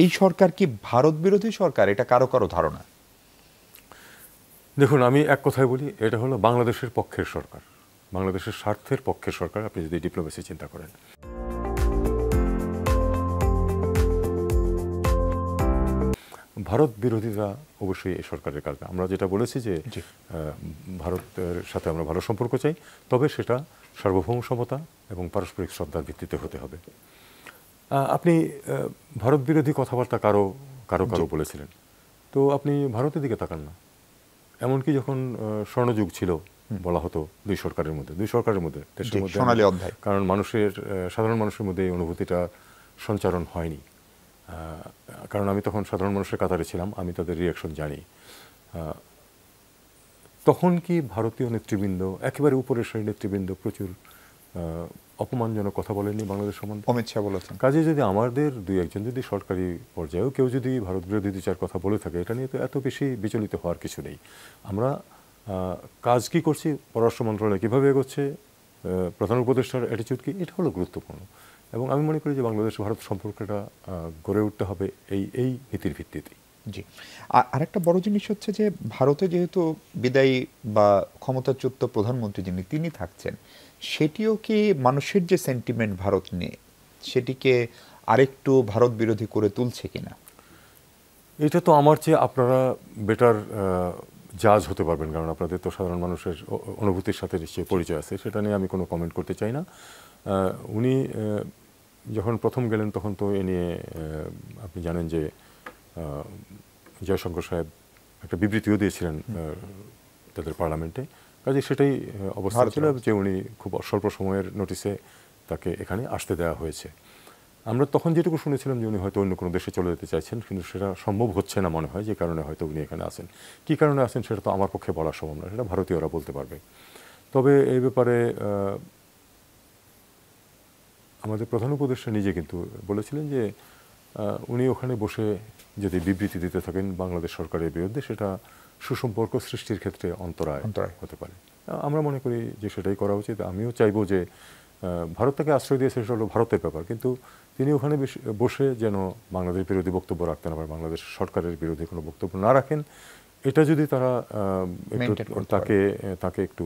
এই সরকার কি ভারত বিরোধী সরকার, এটা কারো কারো ধারণা? দেখুন, আমি এক কথায় বলি, এটা হলো বাংলাদেশের পক্ষের সরকার, বাংলাদেশের স্বার্থের পক্ষের সরকার, আপনি যদি ডিপ্লোমেসি চিন্তা করেন। ভারত বিরোধিতা অবশ্যই এই সরকারের কাজ না। আমরা যেটা বলেছি যে ভারতের সাথে আমরা ভালো সম্পর্ক চাই, তবে সেটা সার্বভৌম সমতা এবং পারস্পরিক শ্রদ্ধার ভিত্তিতে হতে হবে। আপনি ভারত বিরোধী কথাবার্তা কারো কারো কারো বলেছিলেন, তো আপনি ভারতের দিকে তাকান না। এমনকি যখন স্বর্ণযুগ ছিল বলা হতো দুই সরকারের মধ্যে দেশের মধ্যে, সোনালী অধ্যায়, কারণ সাধারণ মানুষের মধ্যে এই অনুভূতিটা সঞ্চারণ হয়নি। কারণ আমি তখন সাধারণ মানুষের কাতারে ছিলাম, আমি তাদের রিয়াকশন জানি। তখন কি ভারতীয় নেতৃবৃন্দ, একেবারে উপরের শ্রেণীর নেতৃবৃন্দ প্রচুর অপমানজনক কথা বলেননি বাংলাদেশ সম্বন্ধে? অমিত শাহ বলেছেন। কাজে যদি আমাদের দুই একজন যদি সরকারি পর্যায়েও কেউ যদি ভারত বিরোধী দু চার কথা বলে থাকে, এটা নিয়ে তো এত বেশি বিচলিত হওয়ার কিছু নেই। আমরা কাজ কি করছি, পররাষ্ট্র মন্ত্রণালয় কীভাবে এগোচ্ছে, প্রধান উপদেষ্টার অ্যাটিচিউড কি, এটা হলো গুরুত্বপূর্ণ। এবং আমি মনে করি যে বাংলাদেশ ভারত সম্পর্কটা গড়ে উঠতে হবে এই নীতির ভিত্তিতে। জি, আরেকটা বড় জিনিস হচ্ছে যে ভারতে যেহেতু বিদায়ী বা ক্ষমতাচ্যুত প্রধানমন্ত্রী যিনি, তিনি থাকছেন, সেটিও কি মানুষের যে সেন্টিমেন্ট ভারত নিয়ে, সেটিকে আরেকটু ভারত বিরোধী করে তুলছে কিনা? এটা তো আমার চেয়ে আপনারা বেটার জাজ হতে পারবেন, কারণ আপনাদের তো সাধারণ মানুষের অনুভূতির সাথে নিশ্চয়ই পরিচয় আছে। সেটা নিয়ে আমি কোনো কমেন্ট করতে চাই না। উনি যখন প্রথম গেলেন তখন তো এ নিয়ে আপনি জানেন যে জয়শঙ্কর সাহেব একটা বিবৃতিও দিয়েছিলেন তাদের পার্লামেন্টে। কাজে সেটাই অবস্থা ছিল যে উনি খুব স্বল্প সময়ের নোটিসে তাকে এখানে আসতে দেওয়া হয়েছে। আমরা তখন যেটুকু শুনেছিলাম যে উনি হয়তো অন্য কোনো দেশে চলে যেতে চাইছেন, কিন্তু সেটা সম্ভব হচ্ছে না মনে হয়, যে কারণে হয়তো উনি এখানে আসেন। কী কারণে আসেন সেটা তো আমার পক্ষে বলা সম্ভব না, সেটা ভারতীয়রা বলতে পারবে। তবে এই ব্যাপারে আমাদের প্রধান উপদেষ্টা নিজে কিন্তু বলেছিলেন যে উনি ওখানে বসে যদি বিবৃতি দিতে থাকেন বাংলাদেশ সরকারের বিরুদ্ধে, সেটা সুসম্পর্ক সৃষ্টির ক্ষেত্রে অন্তরায় হতে পারে। আমরা মনে করি যে সেটাই করা উচিত। আমিও চাইবো যে ভারত তাকে আশ্রয় দিয়েছে, সেটা হলো ভারতের ব্যাপার, কিন্তু তিনি ওখানে বসে যেন বাংলাদেশ বিরোধী বক্তব্য রাখতে না পারে, বাংলাদেশ সরকারের বিরোধী কোনো বক্তব্য না রাখেন। এটা যদি তারা তাকে একটু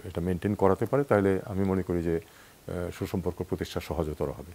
এটা মেনটেন করাতে পারে, তাহলে আমি মনে করি যে সুসম্পর্ক প্রতিষ্ঠা সহজতর হবে।